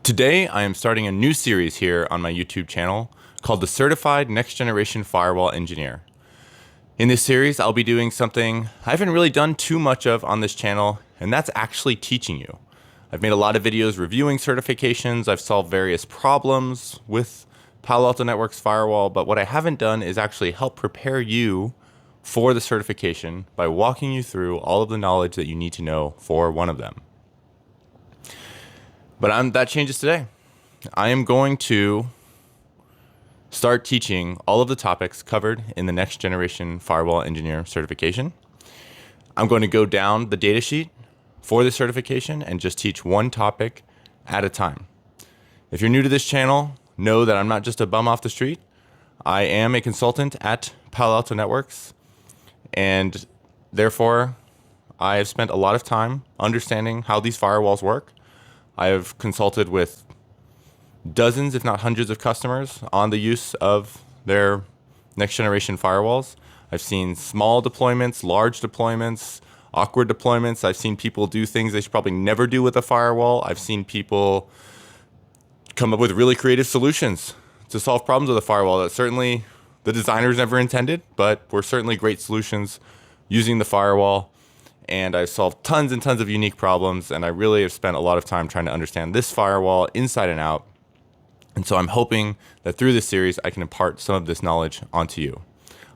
Today, I am starting a new series here on my YouTube channel called the Certified Next Generation Firewall Engineer. In this series, I'll be doing something I haven't really done too much of on this channel, and that's actually teaching you. I've made a lot of videos reviewing certifications, I've solved various problems with Palo Alto Networks firewall, but what I haven't done is actually help prepare you for the certification by walking you through all of the knowledge that you need to know for one of them. But that changes today. I am going to start teaching all of the topics covered in the Next Generation Firewall Engineer certification. I'm going to go down the datasheet for the certification and just teach one topic at a time. If you're new to this channel, know that I'm not just a bum off the street. I am a consultant at Palo Alto Networks, and therefore I have spent a lot of time understanding how these firewalls work. I have consulted with dozens, if not hundreds, of customers on the use of their next generation firewalls. I've seen small deployments, large deployments, awkward deployments. I've seen people do things they should probably never do with a firewall. I've seen people come up with really creative solutions to solve problems with a firewall that certainly the designers never intended, but were certainly great solutions using the firewall. And I've solved tons and tons of unique problems, and I really have spent a lot of time trying to understand this firewall inside and out. And so I'm hoping that through this series, I can impart some of this knowledge onto you.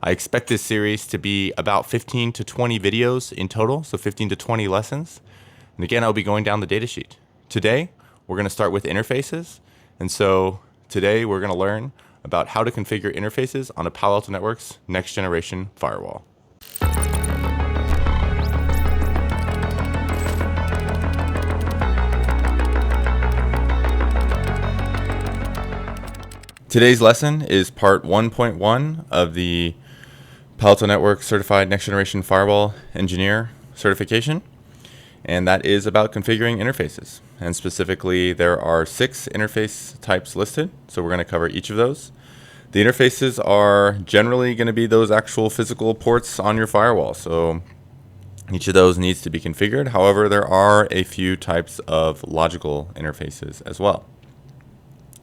I expect this series to be about 15 to 20 videos in total, so 15 to 20 lessons. And again, I'll be going down the datasheet. Today, we're going to start with interfaces. And so today, we're going to learn about how to configure interfaces on a Palo Alto Networks next generation firewall. Today's lesson is part 1.1 of the Palo Alto Networks Certified Next Generation Firewall Engineer certification, and that is about configuring interfaces. And specifically, there are 6 interface types listed, so we're going to cover each of those. The interfaces are generally going to be those actual physical ports on your firewall, so each of those needs to be configured. However, there are a few types of logical interfaces as well.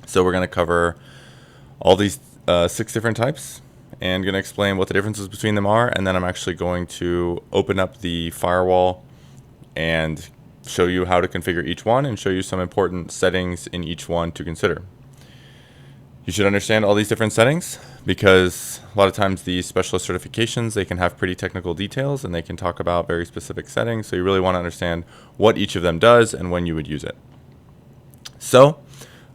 So we're going to cover all these 6 different types and going to explain what the differences between them are, and then I'm actually going to open up the firewall and show you how to configure each one and show you some important settings in each one to consider. You should understand all these different settings because a lot of times these specialist certifications, they can have pretty technical details and they can talk about very specific settings, so you really want to understand what each of them does and when you would use it. So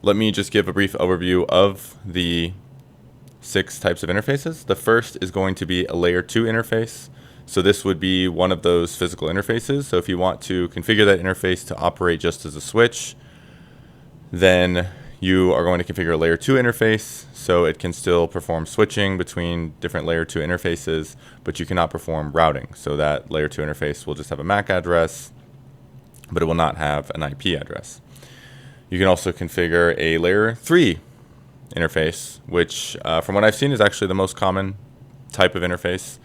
let me just give a brief overview of the 6 types of interfaces. The first is going to be a layer 2 interface. So this would be one of those physical interfaces. So if you want to configure that interface to operate just as a switch, then you are going to configure a layer 2 interface so it can still perform switching between different layer 2 interfaces, but you cannot perform routing. So that layer 2 interface will just have a MAC address, but it will not have an IP address. You can also configure a layer 3 interface, which from what I've seen is actually the most common type of interface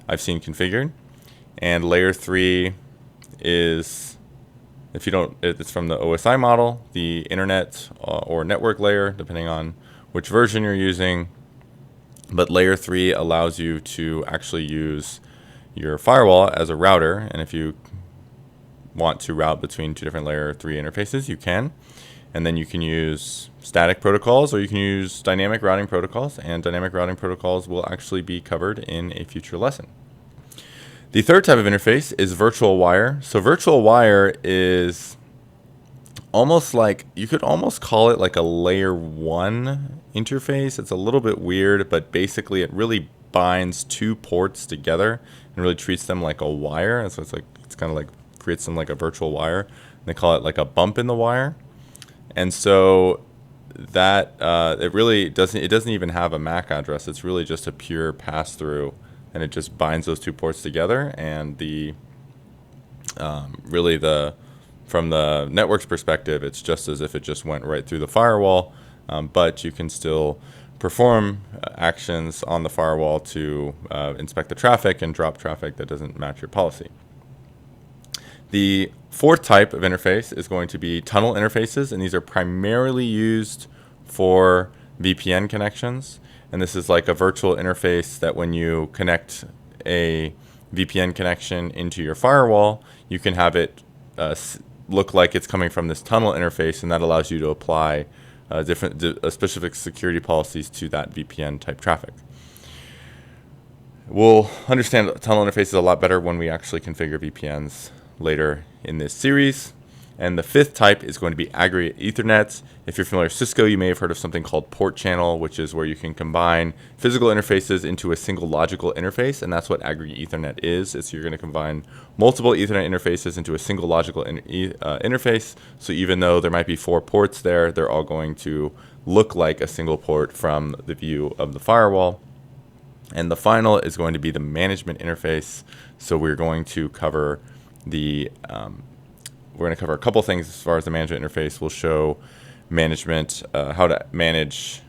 I've seen configured. And layer 3 is, it's from the OSI model, the internet or network layer, depending on which version you're using. But layer 3 allows you to actually use your firewall as a router. And if you want to route between 2 different layer 3 interfaces, you can. And then you can use static protocols or you can use dynamic routing protocols, and dynamic routing protocols will actually be covered in a future lesson. The third type of interface is virtual wire. So virtual wire is almost like, you could almost call it like a layer 1 interface. It's a little bit weird, but basically it really binds 2 ports together and really treats them like a wire. And so it's kind of like creates them like a virtual wire. And they call it like a bump in the wire. And so that it doesn't even have a MAC address. It's really just a pure pass through, and it just binds those 2 ports together. And from the network's perspective, it's just as if it just went right through the firewall, but you can still perform actions on the firewall to inspect the traffic and drop traffic that doesn't match your policy. The fourth type of interface is going to be tunnel interfaces, and these are primarily used for VPN connections. And this is like a virtual interface that when you connect a VPN connection into your firewall, you can have it look like it's coming from this tunnel interface, and that allows you to apply specific security policies to that VPN type traffic. We'll understand tunnel interfaces a lot better when we actually configure VPNs later in this series. And the fifth type is going to be aggregate Ethernet. If you're familiar with Cisco, you may have heard of something called port channel, which is where you can combine physical interfaces into a single logical interface, and that's what aggregate Ethernet is. So you're going to combine multiple Ethernet interfaces into a single logical interface. So even though there might be 4 ports there, they're all going to look like a single port from the view of the firewall. And the final is going to be the management interface. So we're going to cover a couple things as far as the management interface. We'll show management, how to manage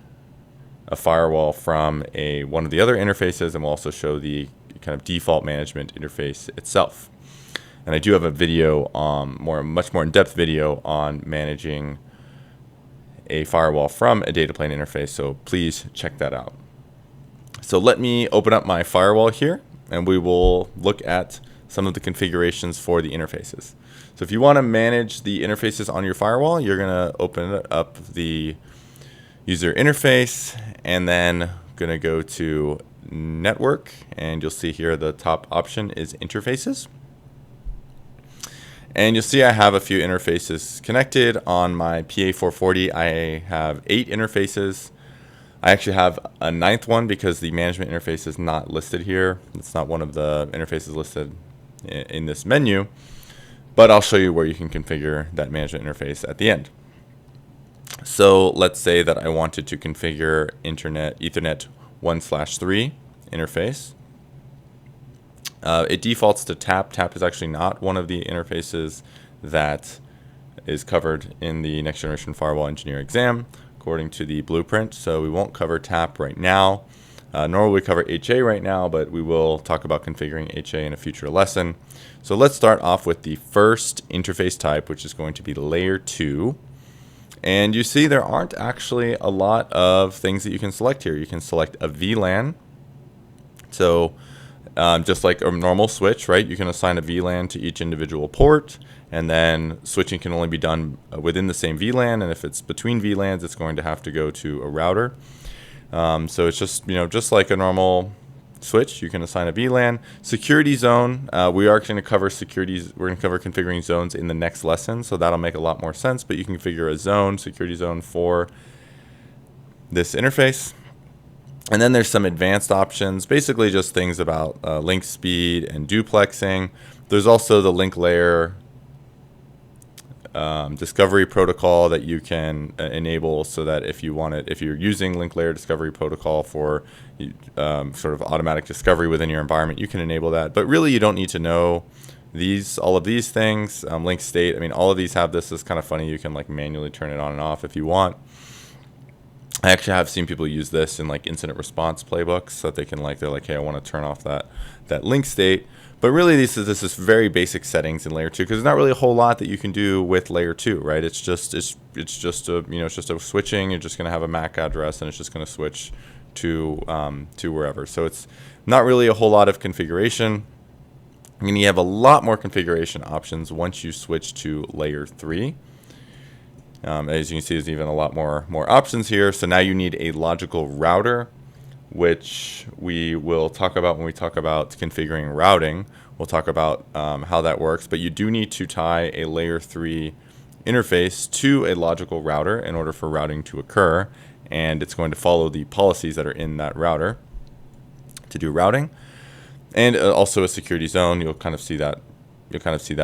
a firewall from one of the other interfaces, and we'll also show the kind of default management interface itself. And I do have a video, much more in-depth video on managing a firewall from a data plane interface, so please check that out. So let me open up my firewall here, and we will look at some of the configurations for the interfaces. So if you want to manage the interfaces on your firewall, you're going to open up the user interface and then going to go to network, and you'll see here the top option is interfaces. And you'll see I have a few interfaces connected. On my PA440, I have 8 interfaces. I actually have a 9th one because the management interface is not listed here. It's not one of the interfaces listed in this menu, but I'll show you where you can configure that management interface at the end. So let's say that I wanted to configure Ethernet 1/3 interface. It defaults to TAP. TAP is actually not one of the interfaces that is covered in the Next Generation Firewall Engineer exam, according to the blueprint. So we won't cover TAP right now, nor will we cover HA right now, but we will talk about configuring HA in a future lesson. So let's start off with the first interface type, which is going to be layer 2. And you see there aren't actually a lot of things that you can select here. You can select a VLAN. So just like a normal switch, right? You can assign a VLAN to each individual port, and then switching can only be done within the same VLAN, and if it's between VLANs, it's going to have to go to a router. So it's just like a normal switch. You can assign a VLAN. Security zone. We are going to cover securities. We're going to cover configuring zones in the next lesson, so that'll make a lot more sense. But you can configure a zone, security zone for this interface. And then there's some advanced options, basically just things about link speed and duplexing. There's also the link layer discovery protocol that you can enable, so that if you're using link layer discovery protocol for sort of automatic discovery within your environment, you can enable that. But really, you don't need to know all of these things. Link state, I mean, all of these have this. It's kind of funny. You can like manually turn it on and off if you want. I actually have seen people use this in like incident response playbooks, so that they're like, hey, I want to turn off that link state. But really, this is very basic settings in layer 2, because there's not really a whole lot that you can do with layer 2, right? It's just a switching. You're just going to have a MAC address, and it's just going to switch to wherever. So it's not really a whole lot of configuration. I mean, you have a lot more configuration options once you switch to layer 3. As you can see, there's even a lot more options here. So now you need a logical router, which we will talk about when we talk about configuring routing. We'll talk about how that works. But you do need to tie a layer 3 interface to a logical router in order for routing to occur. And it's going to follow the policies that are in that router to do routing. And also a security zone. You'll kind of see that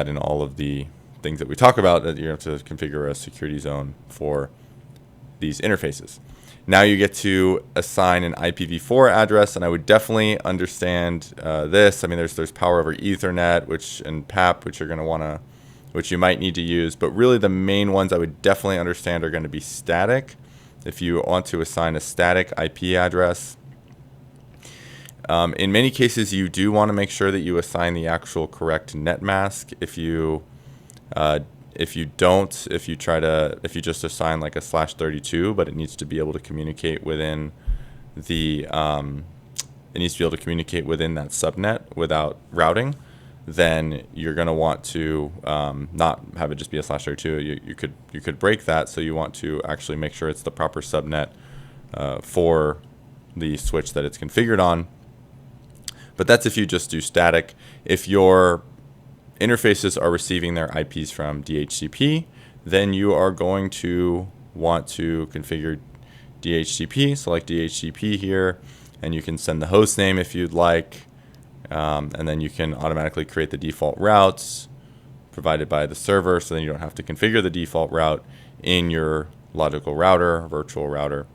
in all of the things that we talk about, that you have to configure a security zone for these interfaces. Now you get to assign an IPv4 address, and I would definitely understand this. I mean, there's power over Ethernet, and PAP, which you might need to use, but really the main ones I would definitely understand are going to be static. If you want to assign a static IP address, in many cases you do want to make sure that you assign the actual correct net mask. If you If you don't, if you just assign like a /32, but it needs to be able to communicate within the, it needs to be able to communicate within that subnet without routing, then you're going to want to not have it just be a /32. You could break that, so you want to actually make sure it's the proper subnet for the switch that it's configured on. But that's if you just do static. If your interfaces are receiving their IPs from DHCP, then you are going to want to configure DHCP. Select DHCP here, and you can send the host name if you'd like, and then you can automatically create the default routes provided by the server, so then you don't have to configure the default route in your logical router, virtual router.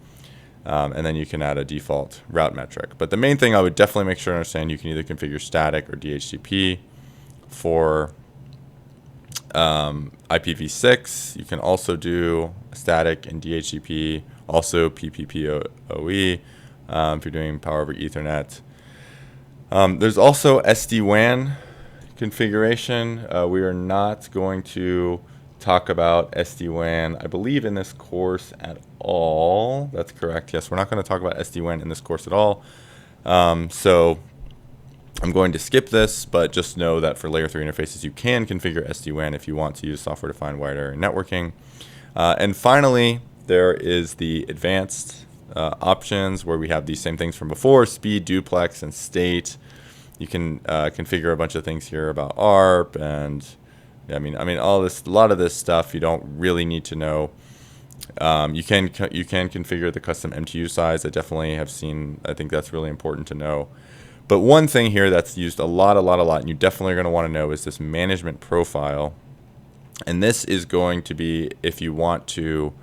And then you can add a default route metric. But the main thing I would definitely make sure to understand, you can either configure static or DHCP for IPv6. You can also do static and DHCP, also PPPoE if you're doing power over Ethernet. There's also SD-WAN configuration. We are not going to talk about SD-WAN, I believe, in this course at all. That's correct. Yes, we're not going to talk about SD-WAN in this course at all. So I'm going to skip this, but just know that for layer 3 interfaces, you can configure SD-WAN if you want to use software-defined wide area networking. And finally, there is the advanced options, where we have these same things from before: speed, duplex, and state. You can configure a bunch of things here about ARP, and I mean all this, a lot of this stuff you don't really need to know. You can configure the custom MTU size. I definitely have seen. I think that's really important to know. But one thing here that's used a lot, and you definitely are going to want to know, is this management profile. And this is going to be if you want to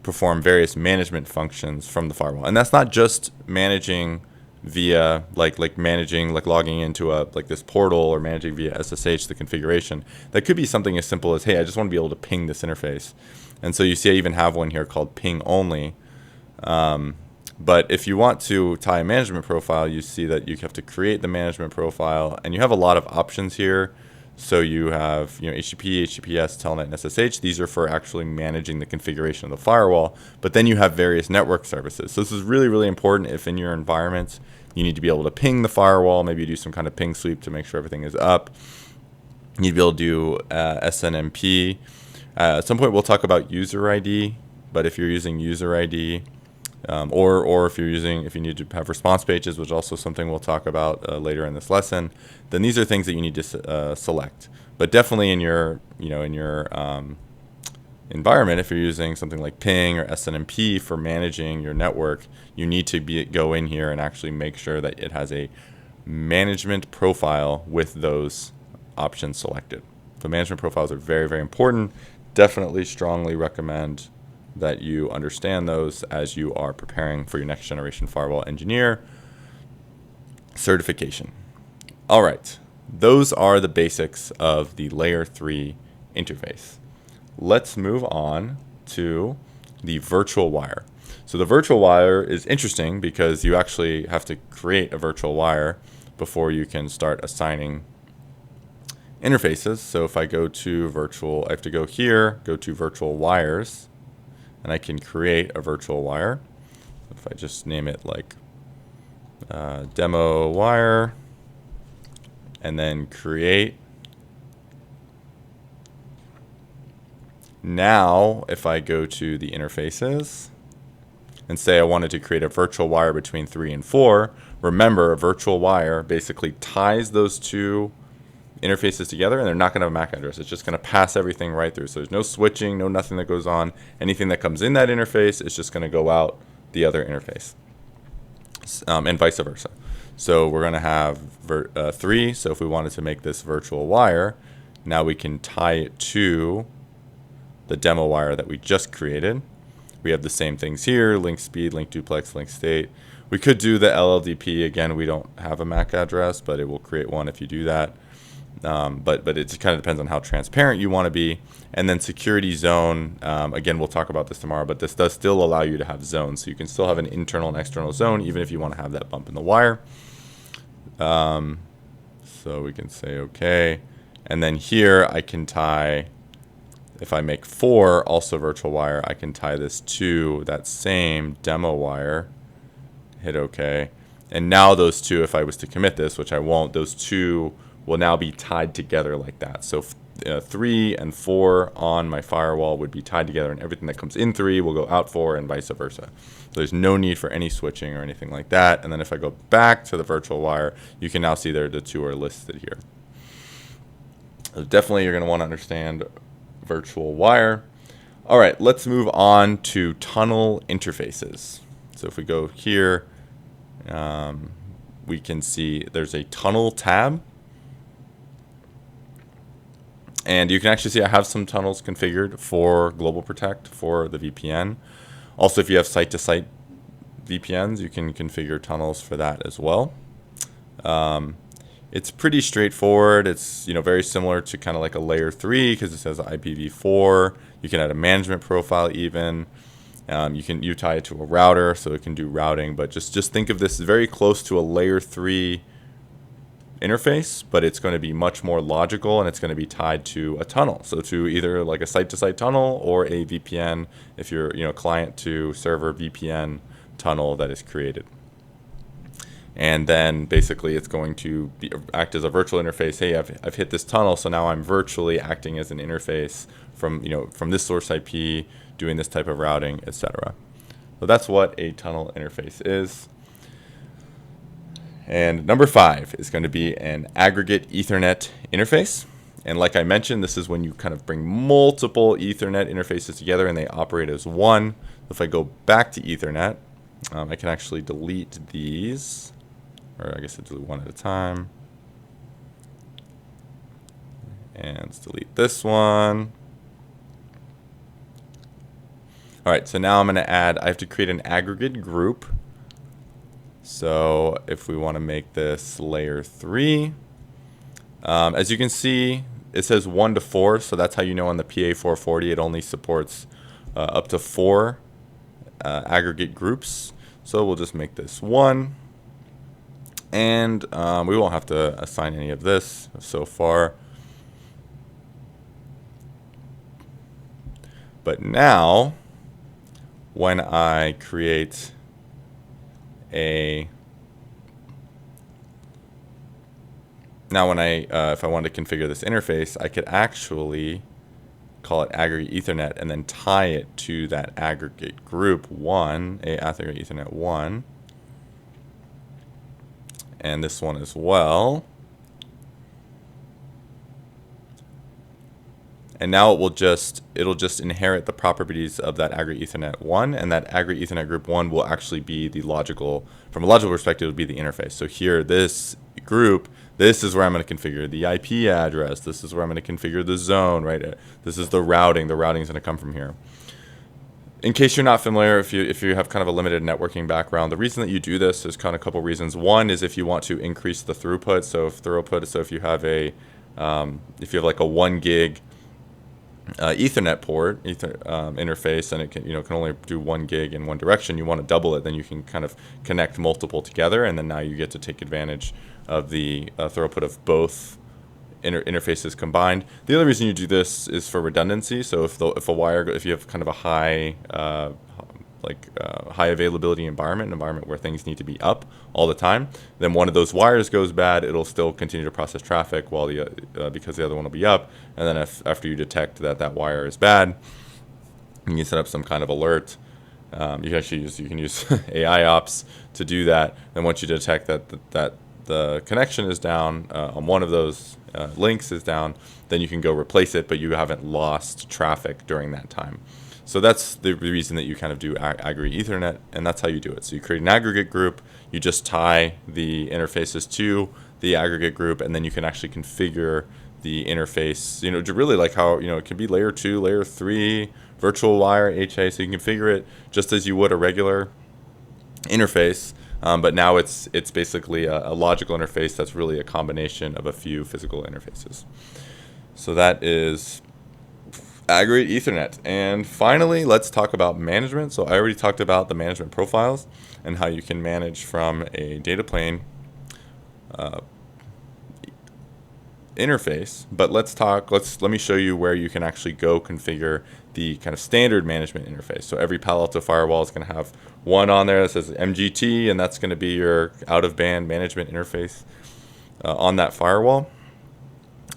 perform various management functions from the firewall. And that's not just managing via like managing, like logging into this portal, or managing via SSH the configuration. That could be something as simple as, hey, I just want to be able to ping this interface. And so you see I even have one here called ping only. But if you want to tie a management profile, you see that you have to create the management profile, and you have a lot of options here. So you have, HTTP, HTTPS, Telnet, and SSH. These are for actually managing the configuration of the firewall. But then you have various network services. So this is really, really important if in your environment you need to be able to ping the firewall. Maybe you do some kind of ping sweep to make sure everything is up. You need to be able to do SNMP. At some point we'll talk about user ID. But if you're using user ID, or if you need to have response pages, which is also something we'll talk about later in this lesson, then these are things that you need to select. But definitely in your environment, if you're using something like ping or SNMP for managing your network, you need to go in here and actually make sure that it has a management profile with those options selected. The management profiles are very, very important. Definitely strongly recommend that you understand those as you are preparing for your Next Generation Firewall Engineer certification. All right, those are the basics of the Layer 3 interface. Let's move on to the virtual wire. So the virtual wire is interesting because you actually have to create a virtual wire before you can start assigning interfaces. So if I go to virtual, I have to go here, go to virtual wires, and I can create a virtual wire. If I just name it like demo wire, and then create. Now, if I go to the interfaces and say I wanted to create a virtual wire between 3 and 4, remember, a virtual wire basically ties those two interfaces together, and they're not going to have a MAC address. It's just going to pass everything right through. So there's no switching, no nothing that goes on. Anything that comes in that interface is just going to go out the other interface, and vice versa. So we're going to have 3. So if we wanted to make this virtual wire, now we can tie it to the demo wire that we just created. We have the same things here: link speed, link duplex, link state. We could do the LLDP. Again, we don't have a MAC address, but it will create one if you do that. But it just kind of depends on how transparent you want to be. And then security zone, again, we'll talk about this tomorrow, but this does still allow you to have zones. So you can still have an internal and external zone, even if you want to have that bump in the wire. So we can say OK. And then here I can tie if I make 4 also virtual wire, I can tie this to that same demo wire, hit OK. And now those two, if I was to commit this, which I won't, those two will now be tied together like that. So 3 and 4 on my firewall would be tied together, and everything that comes in 3 will go out 4 and vice versa. So there's no need for any switching or anything like that. And then if I go back to the virtual wire, you can now see there the two are listed here. So definitely you're going to want to understand virtual wire. All right, let's move on to tunnel interfaces. So if we go here, we can see there's a tunnel tab. And you can actually see I have some tunnels configured for Global Protect for the VPN. Also, if you have site-to-site VPNs, you can configure tunnels for that as well. It's pretty straightforward. It's very similar to kind of like a layer 3 because it says IPv4. You can add a management profile even. You tie it to a router so it can do routing. But just think of this as very close to a layer 3 interface, but it's going to be much more logical, and it's going to be tied to a tunnel. So to either like a site-to-site tunnel or a VPN if you're client to server VPN tunnel that is created. And then basically it's going to act as a virtual interface. Hey, I've hit this tunnel, so now I'm virtually acting as an interface from this source IP, doing this type of routing, etc. So that's what a tunnel interface is. And number 5 is going to be an aggregate Ethernet interface. And like I mentioned, this is when you kind of bring multiple Ethernet interfaces together and they operate as one. If I go back to Ethernet, I can actually delete these, or I guess I delete one at a time. And let's delete this one. All right, so now I'm going to I have to create an aggregate group. So if we want to make this layer 3, as you can see, it says 1 to 4. So that's how you know on the PA440 it only supports up to 4 aggregate groups. So we'll just make this 1. And we won't have to assign any of this so far. But now, when I create if I wanted to configure this interface, I could actually call it aggregate Ethernet and then tie it to that aggregate group 1, aggregate Ethernet 1, and this one as well. And now it'll just inherit the properties of that aggregate Ethernet 1, and that aggregate Ethernet group 1 will actually be from a logical perspective, it would be the interface. So here, this group, this is where I'm going to configure the IP address. This is where I'm going to configure the zone, right? This is the routing. The routing is going to come from here. In case you're not familiar, if you have kind of a limited networking background, the reason that you do this is kind of a couple reasons. One is if you want to increase the throughput. So if you have like a 1 gig Ethernet port interface, and it can only do 1 gig in one direction, you want to double it, then you can kind of connect multiple together, and then now you get to take advantage of the throughput of both interfaces combined. The other reason you do this is for redundancy. So if you have kind of a high high availability environment, an environment where things need to be up all the time, then one of those wires goes bad, it'll still continue to process traffic while because the other one will be up. And then after you detect that wire is bad, you can set up some kind of alert. You can use AI ops to do that. And once you detect that the connection is down on one of those links is down, then you can go replace it, but you haven't lost traffic during that time. So that's the reason that you kind of do aggregate Ethernet, and that's how you do it. So you create an aggregate group, you just tie the interfaces to the aggregate group, and then you can actually configure the interface, really like how, it can be layer 2, layer 3, virtual wire, HA, so you can configure it just as you would a regular interface, but now it's basically a logical interface that's really a combination of a few physical interfaces. So that is aggregate Ethernet. And finally, let's talk about management. So I already talked about the management profiles and how you can manage from a data plane interface, but let me show you where you can actually go configure the kind of standard management interface. So every Palo Alto firewall is going to have one on there that says MGT, and that's going to be your out-of-band management interface on that firewall.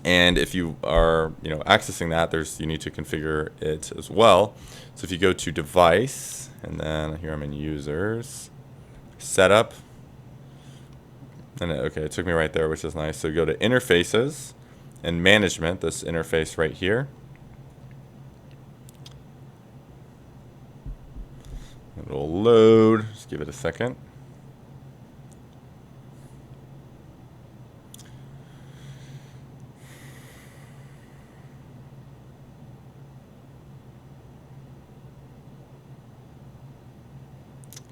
And if you are accessing that, you need to configure it as well. So if you go to device, and then here I'm in users, setup, and it took me right there, which is nice. So go to interfaces and management, this interface right here. It'll load, just give it a second.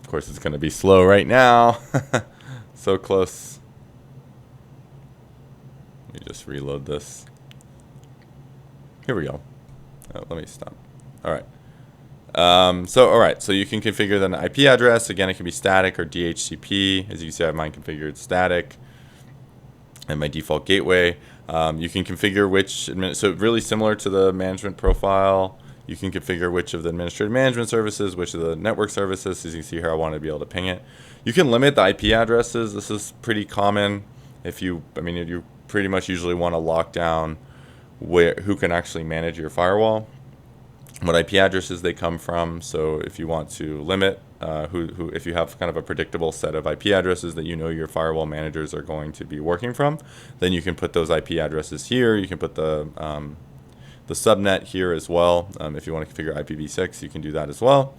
Of course, it's going to be slow right now. So close. Let me just reload this. Here we go. Let me stop. All right. So you can configure the IP address. Again, it can be static or DHCP. As you can see, I have mine configured static and my default gateway. You can configure so really similar to the management profile. You can configure which of the administrative management services, which of the network services. As you can see here, I want to be able to ping it. You can limit the IP addresses. This is pretty common. You pretty much usually want to lock down who can actually manage your firewall, what IP addresses they come from. So if you want to limit if you have kind of a predictable set of IP addresses that your firewall managers are going to be working from, then you can put those IP addresses here. You can put the subnet here as well. If you want to configure IPv6, you can do that as well.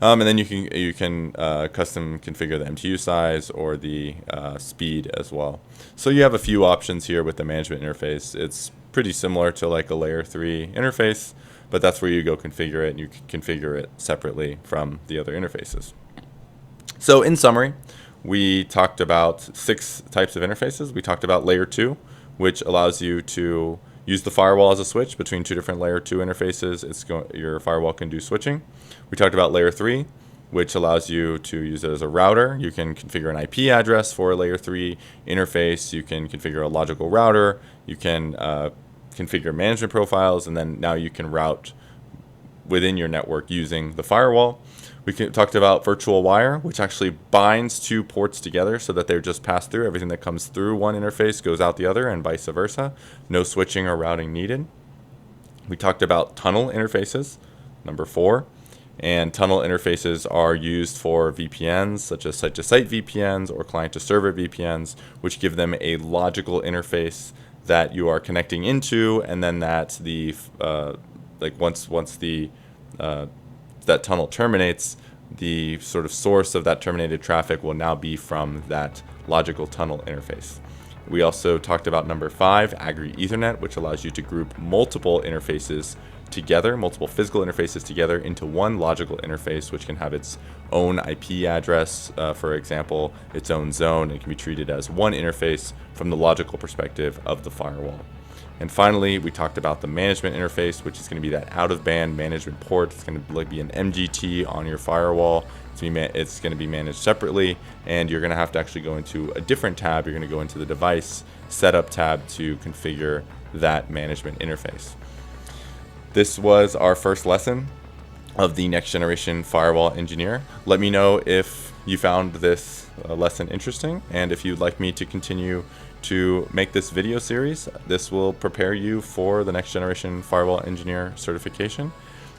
And then you can custom configure the MTU size or the speed as well. So you have a few options here with the management interface. It's pretty similar to like a layer 3 interface, but that's where you go configure it, and you can configure it separately from the other interfaces. So in summary, we talked about 6 types of interfaces. We talked about layer 2, which allows you to use the firewall as a switch between 2 different layer 2 interfaces. Your firewall can do switching. We talked about layer 3, which allows you to use it as a router. You can configure an IP address for a layer 3 interface. You can configure a logical router. You can configure management profiles, and then now you can route within your network using the firewall. We talked about virtual wire, which actually binds 2 ports together so that they're just passed through. Everything that comes through one interface goes out the other, and vice versa. No switching or routing needed. We talked about tunnel interfaces, number 4. And tunnel interfaces are used for VPNs, such as site-to-site VPNs or client-to-server VPNs, which give them a logical interface that you are connecting into, and then that once that tunnel terminates, the sort of source of that terminated traffic will now be from that logical tunnel interface. We also talked about number 5, Aggregate Ethernet, which allows you to group multiple interfaces together, multiple physical interfaces together into one logical interface, which can have its own IP address, for example, its own zone. It can be treated as one interface from the logical perspective of the firewall. And finally, we talked about the management interface, which is going to be that out-of-band management port. It's going to be an MGT on your firewall. It's going to be managed separately, and you're going to have to actually go into a different tab. You're going to go into the device setup tab to configure that management interface. This was our first lesson of the Next Generation Firewall Engineer. Let me know if you found this lesson interesting, and if you'd like me to continue to make this video series. This will prepare you for the Next Generation Firewall Engineer certification,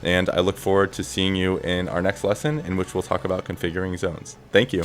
and I look forward to seeing you in our next lesson, in which we'll talk about configuring zones. Thank you.